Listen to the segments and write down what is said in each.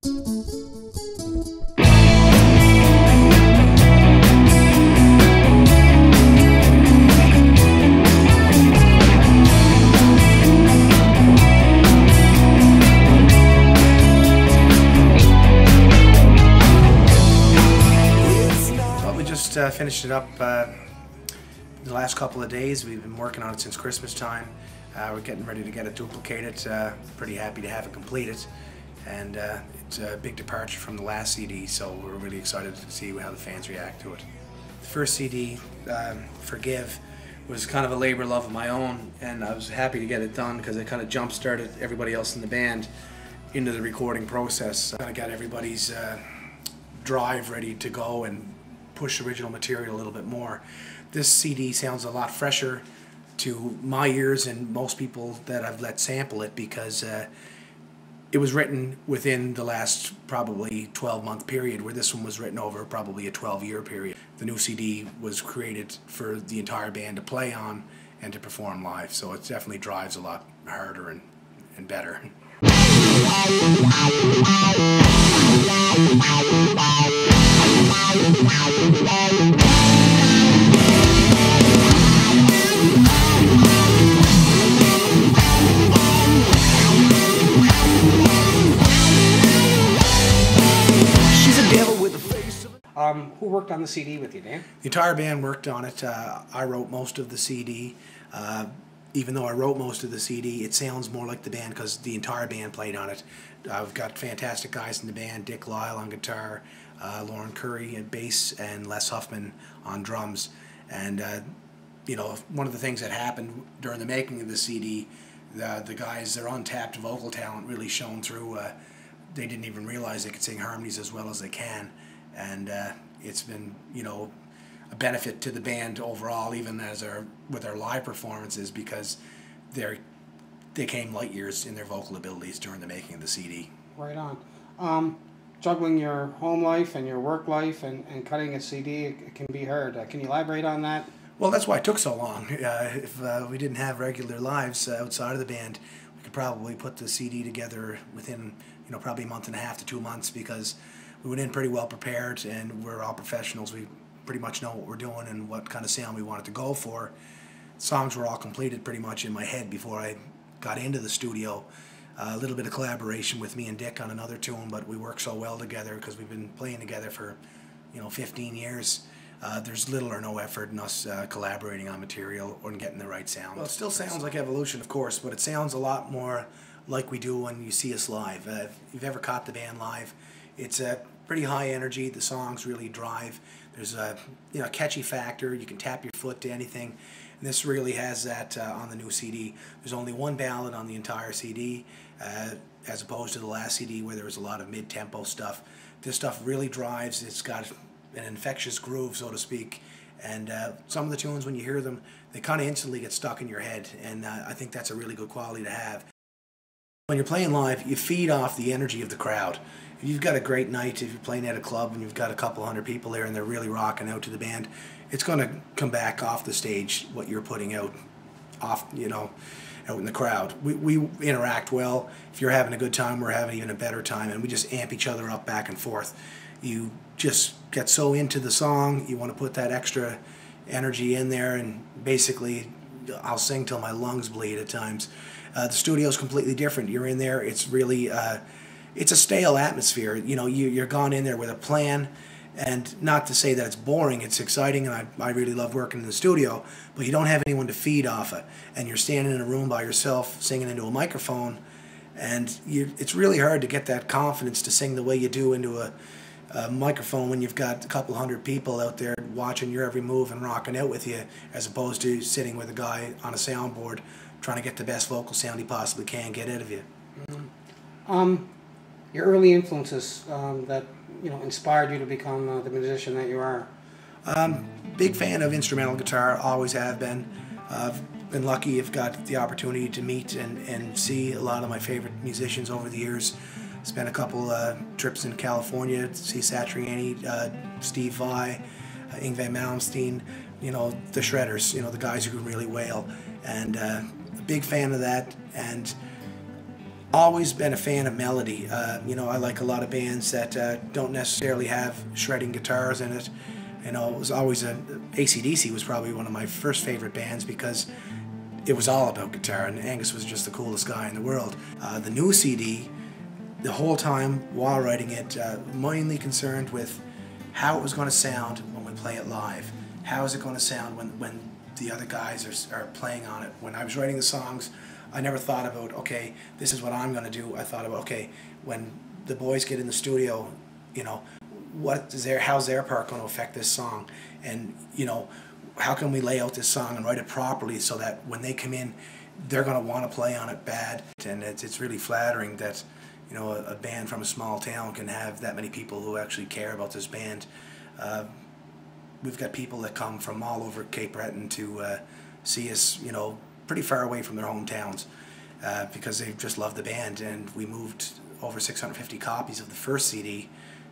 Finished it up the last couple of days. We've been working on it since Christmas time. We're getting ready to get it duplicated. Pretty happy to have it completed, and it's a big departure from the last CD, so we're really excited to see how the fans react to it. The first CD, Forgive, was kind of a labor of love of my own, and I was happy to get it done because it kind of jump-started everybody else in the band into the recording process. I got everybody's drive ready to go and push original material a little bit more. This CD sounds a lot fresher to my ears and most people that I've let sample it, because it was written within the last probably 12-month period, where this one was written over probably a 12-year period. The new CD was created for the entire band to play on and to perform live, so it definitely drives a lot harder and better. Who worked on the CD with you, Dan? The entire band worked on it. I wrote most of the CD. Even though I wrote most of the CD, it sounds more like the band because the entire band played on it. I've got fantastic guys in the band: Dick Lyle on guitar, Lauren Curry at bass, and Les Huffman on drums. And you know, one of the things that happened during the making of the CD, the guys, their untapped vocal talent really shone through. They didn't even realize they could sing harmonies as well as they can, and it's been, you know, a benefit to the band overall, even as with our live performances, because they came light years in their vocal abilities during the making of the CD. Right on. Juggling your home life and your work life and cutting a CD, it can be hard. Can you elaborate on that? Well, that's why it took so long. If we didn't have regular lives outside of the band, we could probably put the CD together within, you know, probably a month and a half to 2 months, because we went in pretty well prepared, and we're all professionals. We pretty much know what we're doing and what kind of sound we wanted to go for. Songs were all completed pretty much in my head before I got into the studio. A little bit of collaboration with me and Dick on another tune, but we work so well together because we've been playing together for, you know, 15 years. There's little or no effort in us collaborating on material or in getting the right sound. Well, it still sounds like Evolution, of course, but it sounds a lot more like we do when you see us live. If you've ever caught the band live, it's a pretty high energy. The songs really drive. There's a, you know, catchy factor. You can tap your foot to anything. And this really has that on the new CD. There's only one ballad on the entire CD, as opposed to the last CD where there was a lot of mid-tempo stuff. This stuff really drives. It's got an infectious groove, so to speak. And some of the tunes, when you hear them, they kind of instantly get stuck in your head. And I think that's a really good quality to have. When you're playing live, you feed off the energy of the crowd. If you've got a great night, if you're playing at a club and you've got a couple hundred people there and they're really rocking out to the band, it's going to come back off the stage, what you're putting out, you know, out in the crowd. We interact well. If you're having a good time, we're having even a better time, and we just amp each other up back and forth. You just get so into the song, you want to put that extra energy in there, and basically I'll sing till my lungs bleed at times. The studio's completely different. You're in there, it's really, it's a stale atmosphere. You know, you're gone in there with a plan, and not to say that it's boring, it's exciting, and I really love working in the studio, but you don't have anyone to feed off of, and you're standing in a room by yourself singing into a microphone, and it's really hard to get that confidence to sing the way you do into a microphone when you've got a couple hundred people out there watching your every move and rocking out with you, as opposed to sitting with a guy on a soundboard trying to get the best vocal sound he possibly can get out of you. Mm-hmm. Your early influences that, you know, inspired you to become the musician that you are? Big fan of instrumental guitar, always have been. I've been lucky, I've got the opportunity to meet and see a lot of my favorite musicians over the years. Spent a couple trips in California to see Satriani, Steve Vai, Yngwie Malmsteen, you know, the shredders, you know, the guys who can really wail. And a big fan of that. And always been a fan of melody. You know, I like a lot of bands that don't necessarily have shredding guitars in it. You know, it was always AC/DC was probably one of my first favorite bands because it was all about guitar, and Angus was just the coolest guy in the world. The new CD, the whole time while writing it, mainly concerned with how it was going to sound when we play it live. How is it going to sound when the other guys are playing on it? When I was writing the songs, I never thought about, okay, this is what I'm going to do. I thought about, okay, when the boys get in the studio, you know, how's their part going to affect this song? And, you know, how can we lay out this song and write it properly so that when they come in, they're going to want to play on it bad? And it's really flattering that, you know, a band from a small town can have that many people who actually care about this band. We've got people that come from all over Cape Breton to see us, you know, pretty far away from their hometowns because they just love the band. And we moved over 650 copies of the first CD,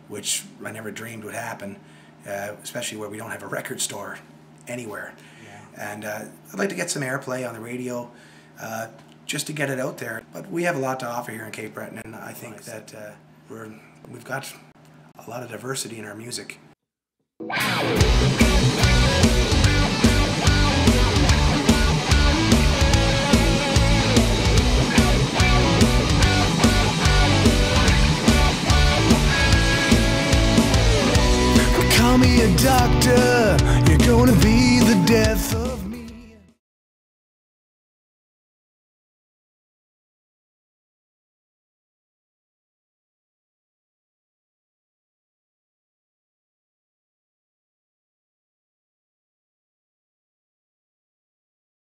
which I never dreamed would happen, especially where we don't have a record store anywhere. Yeah. And I'd like to get some airplay on the radio just to get it out there. But we have a lot to offer here in Cape Breton, and I think that we've got a lot of diversity in our music. Call me a doctor, you're gonna be the death of